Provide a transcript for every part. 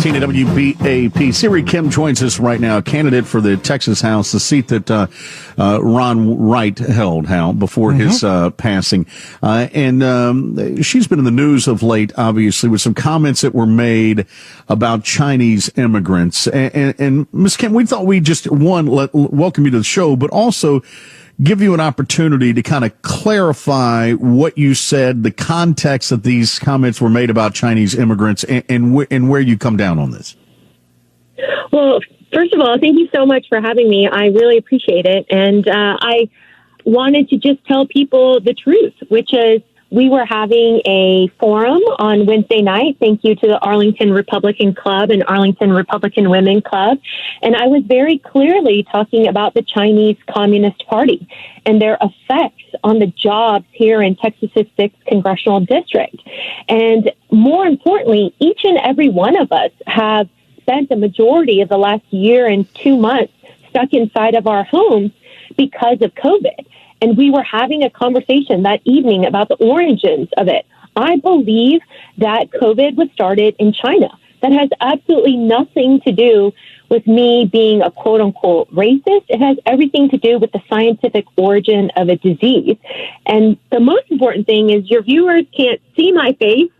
7:18 at WBAP. Sery Kim joins us right now, a candidate for the Texas House, the seat that Ron Wright held, Hal, before his passing. And she's been in the news of late, obviously, with some comments that were made about Chinese immigrants. And Ms. Kim, we thought we'd just, welcome you to the show, but also give you an opportunity to kind of clarify what you said, the context that these comments were made about Chinese immigrants, and where you come down on this. Well, first of all, thank you so much for having me. I really appreciate it. And I wanted to just tell people the truth, which is we were having a forum on Wednesday night. Thank you to the Arlington Republican Club and Arlington Republican Women Club. And I was very clearly talking about the Chinese Communist Party and their effects on the jobs here in Texas's 6th congressional district. And more importantly, each and every one of us have spent the majority of the last year and 2 months stuck inside of our homes because of COVID. And we were having a conversation that evening about the origins of it. I believe that COVID was started in China. That has absolutely nothing to do with me being a quote unquote racist. It has everything to do with the scientific origin of a disease. And the most important thing is your viewers can't see my face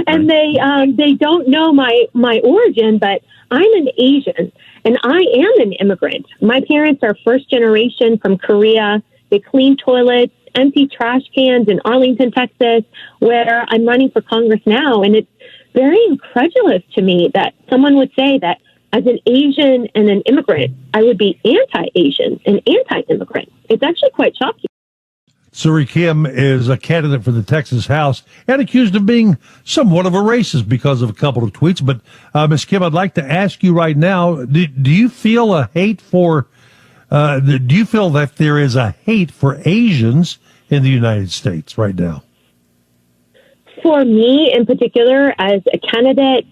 and they don't know my origin, but I'm an Asian and I am an immigrant. My parents are first generation from Korea. They clean toilets, empty trash cans in Arlington, Texas, where I'm running for Congress now. And it's very incredulous to me that someone would say that as an Asian and an immigrant, I would be anti-Asian and anti-immigrant. It's actually quite shocking. Sery Kim is a candidate for the Texas House and accused of being somewhat of a racist because of a couple of tweets. But, Ms. Kim, I'd like to ask you right now, do you feel a hate for do you feel that there is a hate for Asians in the United States right now? For me in particular, as a candidate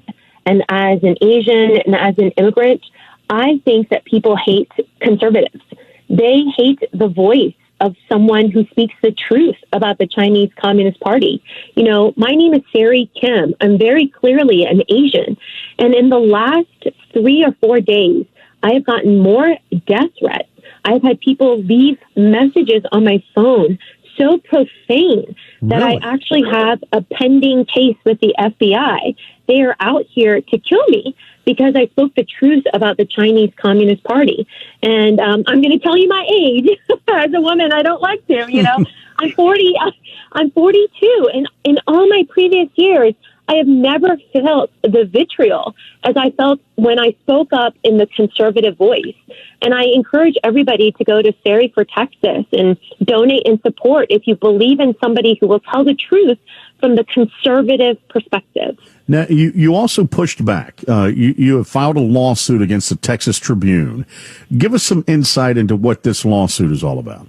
and as an Asian and as an immigrant, I think that people hate conservatives. They hate the voice of someone who speaks the truth about the Chinese Communist Party. You know, my name is Sery Kim. I'm very clearly an Asian. And in the last 3 or 4 days, I have gotten more death threats. I've had people leave messages on my phone so profane that I actually have a pending case with the FBI. They are out here to kill me because I spoke the truth about the Chinese Communist Party. And I'm going to tell you my age. As a woman, I don't like to, you know. I'm 42. And in all my previous years, I have never felt the vitriol as I felt when I spoke up in the conservative voice. And I encourage everybody to go to Sery for Texas and donate and support if you believe in somebody who will tell the truth from the conservative perspective. Now, you also pushed back. You have filed a lawsuit against the Texas Tribune. Give us some insight into what this lawsuit is all about.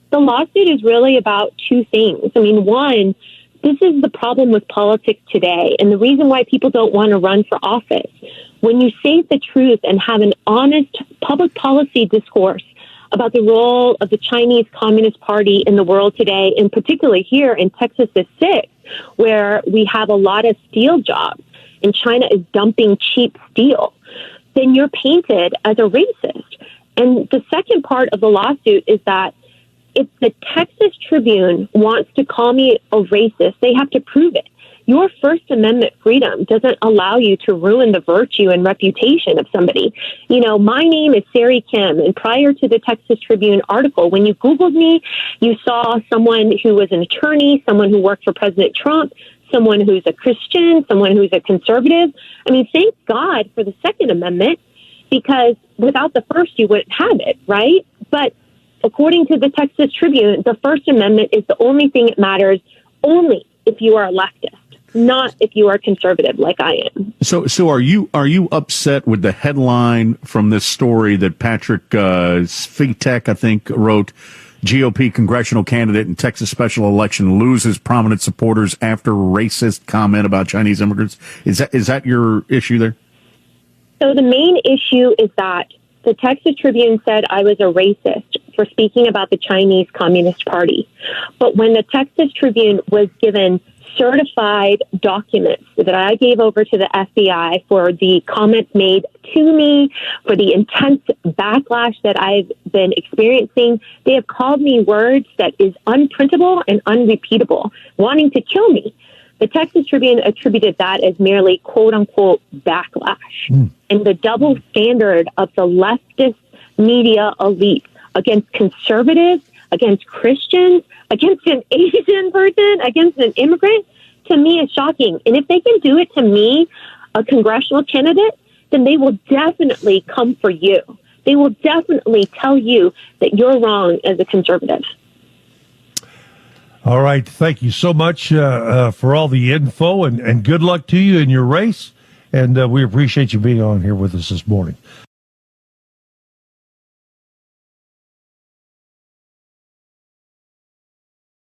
The lawsuit is really about two things. I mean, one, this is the problem with politics today, and the reason why people don't want to run for office. When you say the truth and have an honest public policy discourse about the role of the Chinese Communist Party in the world today, and particularly here in Texas 6, where we have a lot of steel jobs and China is dumping cheap steel, then you're painted as a racist. And the second part of the lawsuit is that if the Texas Tribune wants to call me a racist, they have to prove it. Your First Amendment freedom doesn't allow you to ruin the virtue and reputation of somebody. You know, my name is Sery Kim, and prior to the Texas Tribune article, when you Googled me, you saw someone who was an attorney, someone who worked for President Trump, someone who's a Christian, someone who's a conservative. I mean, thank God for the Second Amendment, because without the first, you wouldn't have it, right? But according to the Texas Tribune, the First Amendment is the only thing that matters only if you are a leftist, not if you are conservative like I am. So are you upset with the headline from this story that Patrick Svitek, I think, wrote? GOP congressional candidate in Texas special election loses prominent supporters after racist comment about Chinese immigrants. Is that your issue there? So the main issue is that the Texas Tribune said I was a racist for speaking about the Chinese Communist Party. But when the Texas Tribune was given certified documents that I gave over to the FBI for the comments made to me, for the intense backlash that I've been experiencing, they have called me words that is unprintable and unrepeatable, wanting to kill me. The Texas Tribune attributed that as merely quote-unquote backlash. And the double standard of the leftist media elite against conservatives, against Christians, against an Asian person, against an immigrant, to me is shocking. And if they can do it to me, a congressional candidate, then they will definitely come for you. They will definitely tell you that you're wrong as a conservative. All right. Thank you so much for all the info, and good luck to you in your race. And we appreciate you being on here with us this morning.